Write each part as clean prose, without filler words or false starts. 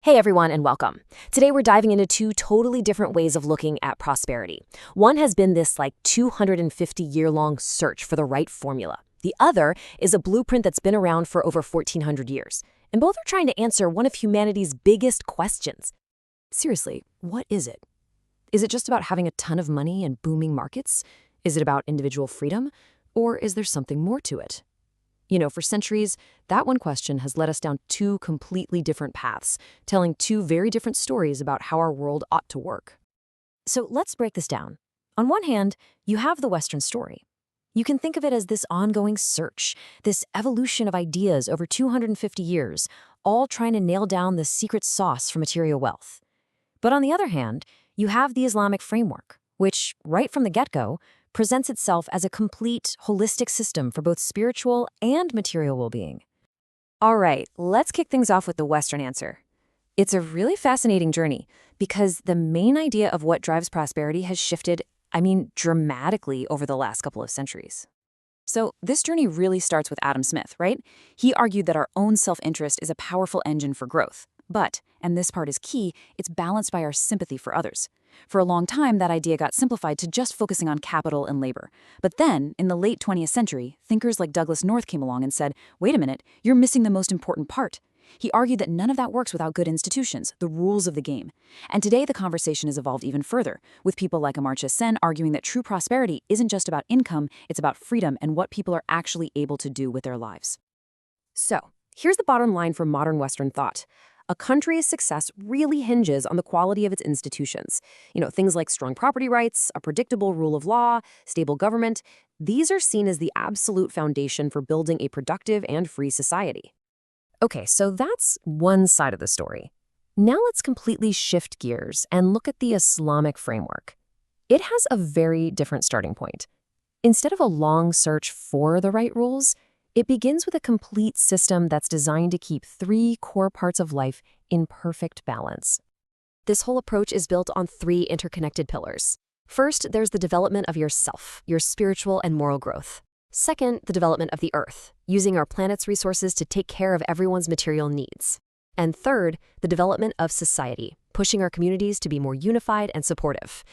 Hey everyone, and welcome. Today we're diving into two totally different ways of looking at prosperity. One has been this 250-year-long search for the right formula. The other is a blueprint that's been around for over 1400 years. And both are trying to answer one of humanity's biggest questions. Seriously, what is it? Is it just about having a ton of money and booming markets? Is it about individual freedom? Or is there something more to it? For centuries, that one question has led us down two completely different paths, telling two very different stories about how our world ought to work. So let's break this down. On one hand, you have the Western story. You can think of it as this ongoing search, this evolution of ideas over 250 years, all trying to nail down the secret sauce for material wealth. But on the other hand, you have the Islamic framework, which, right from the get-go, presents itself as a complete, holistic system for both spiritual and material well-being. All right, let's kick things off with the Western answer. It's a really fascinating journey because the main idea of what drives prosperity has shifted, dramatically over the last couple of centuries. So this journey really starts with Adam Smith, right? He argued that our own self-interest is a powerful engine for growth. But, and this part is key, it's balanced by our sympathy for others. For a long time, that idea got simplified to just focusing on capital and labor. But then, in the late 20th century, thinkers like Douglas North came along and said, wait a minute, you're missing the most important part. He argued that none of that works without good institutions, the rules of the game. And today the conversation has evolved even further, with people like Amartya Sen arguing that true prosperity isn't just about income, it's about freedom and what people are actually able to do with their lives. So, here's the bottom line for modern Western thought. A country's success really hinges on the quality of its institutions. Things like strong property rights, a predictable rule of law, stable government. These are seen as the absolute foundation for building a productive and free society. Okay, so that's one side of the story. Now let's completely shift gears and look at the Islamic framework. It has a very different starting point. Instead of a long search for the right rules, it begins with a complete system that's designed to keep three core parts of life in perfect balance. This whole approach is built on three interconnected pillars. First, there's the development of yourself, your spiritual and moral growth. Second, the development of the earth, using our planet's resources to take care of everyone's material needs. And third, the development of society, pushing our communities to be more unified and supportive.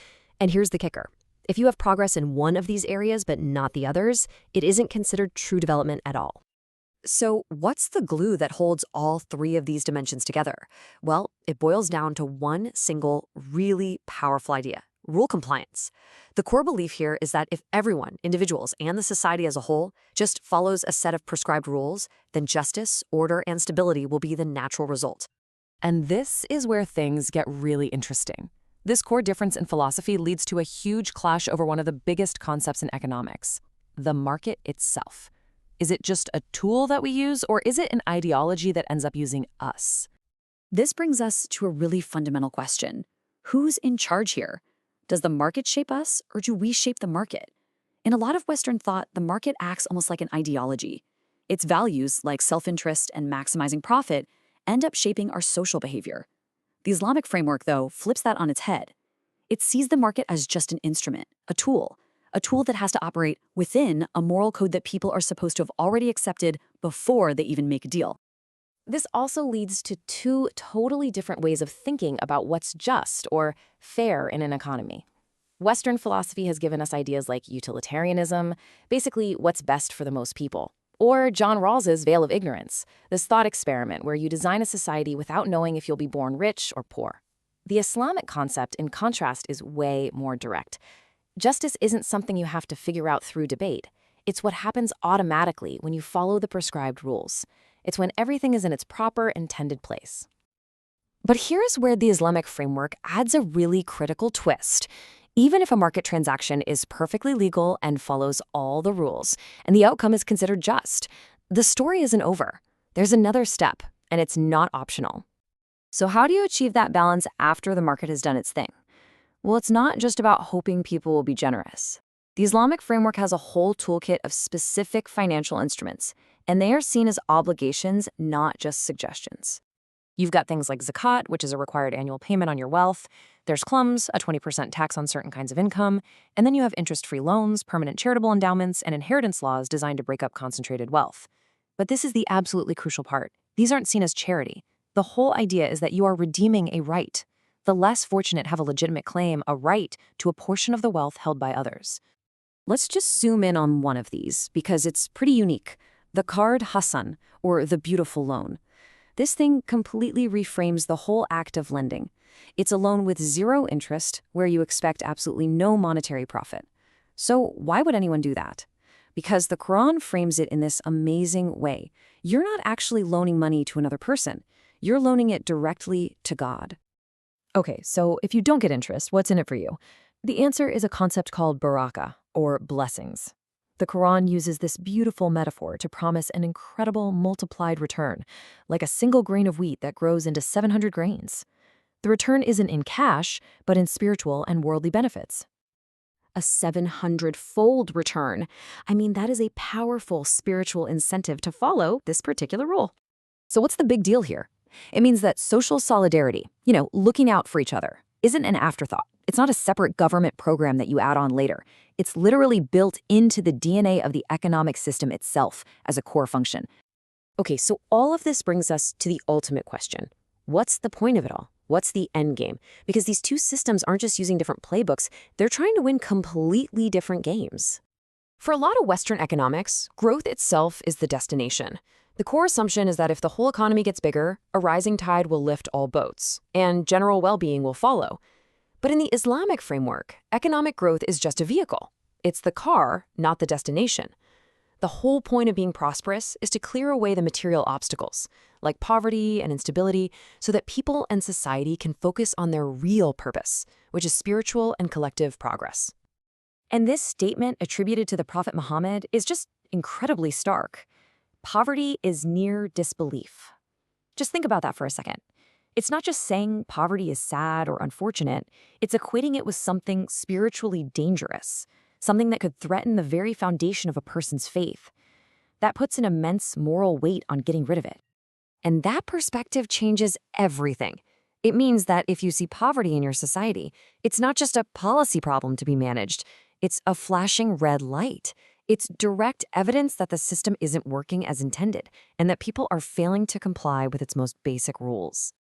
And here's the kicker. If you have progress in one of these areas but not the others, it isn't considered true development at all. So what's the glue that holds all three of these dimensions together? Well, it boils down to one single, really powerful idea: rule compliance. The core belief here is that if everyone, individuals, and the society as a whole, just follows a set of prescribed rules, then justice, order, and stability will be the natural result. And this is where things get really interesting. This core difference in philosophy leads to a huge clash over one of the biggest concepts in economics: the market itself. Is it just a tool that we use, or is it an ideology that ends up using us? This brings us to a really fundamental question. Who's in charge here? Does the market shape us, or do we shape the market? In a lot of Western thought, the market acts almost like an ideology. Its values, like self-interest and maximizing profit, end up shaping our social behavior. The Islamic framework, though, flips that on its head. It sees the market as just an instrument, a tool that has to operate within a moral code that people are supposed to have already accepted before they even make a deal. This also leads to two totally different ways of thinking about what's just or fair in an economy. Western philosophy has given us ideas like utilitarianism, basically what's best for the most people. Or John Rawls's veil of ignorance, this thought experiment where you design a society without knowing if you'll be born rich or poor. The Islamic concept, in contrast, is way more direct. Justice isn't something you have to figure out through debate. It's what happens automatically when you follow the prescribed rules. It's when everything is in its proper, intended place. But here's where the Islamic framework adds a really critical twist. Even if a market transaction is perfectly legal and follows all the rules, and the outcome is considered just, the story isn't over. There's another step, and it's not optional. So how do you achieve that balance after the market has done its thing? Well, it's not just about hoping people will be generous. The Islamic framework has a whole toolkit of specific financial instruments, and they are seen as obligations, not just suggestions. You've got things like zakat, which is a required annual payment on your wealth. There's klums, a 20% tax on certain kinds of income. And then you have interest-free loans, permanent charitable endowments, and inheritance laws designed to break up concentrated wealth. But this is the absolutely crucial part. These aren't seen as charity. The whole idea is that you are redeeming a right. The less fortunate have a legitimate claim, a right, to a portion of the wealth held by others. Let's just zoom in on one of these, because it's pretty unique. The card Hassan, or the beautiful loan. This thing completely reframes the whole act of lending. It's a loan with zero interest, where you expect absolutely no monetary profit. So why would anyone do that? Because the Quran frames it in this amazing way. You're not actually loaning money to another person. You're loaning it directly to God. Okay, so if you don't get interest, what's in it for you? The answer is a concept called baraka, or blessings. The Quran uses this beautiful metaphor to promise an incredible multiplied return, like a single grain of wheat that grows into 700 grains. The return isn't in cash, but in spiritual and worldly benefits. A 700-fold return. I mean, that is a powerful spiritual incentive to follow this particular rule. So what's the big deal here? It means that social solidarity, looking out for each other, isn't an afterthought. It's not a separate government program that you add on later. It's literally built into the DNA of the economic system itself as a core function. Okay, so all of this brings us to the ultimate question. What's the point of it all? What's the end game? Because these two systems aren't just using different playbooks, they're trying to win completely different games. For a lot of Western economics, growth itself is the destination. The core assumption is that if the whole economy gets bigger, a rising tide will lift all boats, and general well-being will follow. But in the Islamic framework, economic growth is just a vehicle. It's the car, not the destination. The whole point of being prosperous is to clear away the material obstacles, like poverty and instability, so that people and society can focus on their real purpose, which is spiritual and collective progress. And this statement attributed to the Prophet Muhammad is just incredibly stark. Poverty is near disbelief. Just think about that for a second. It's not just saying poverty is sad or unfortunate, it's equating it with something spiritually dangerous, something that could threaten the very foundation of a person's faith. That puts an immense moral weight on getting rid of it. And that perspective changes everything. It means that if you see poverty in your society, it's not just a policy problem to be managed, it's a flashing red light. It's direct evidence that the system isn't working as intended and that people are failing to comply with its most basic rules.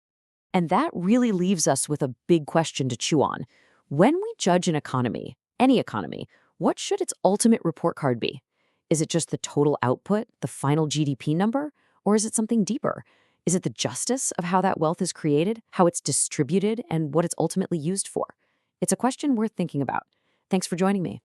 And that really leaves us with a big question to chew on. When we judge an economy, any economy, what should its ultimate report card be? Is it just the total output, the final GDP number? Or is it something deeper? Is it the justice of how that wealth is created, how it's distributed, and what it's ultimately used for? It's a question worth thinking about. Thanks for joining me.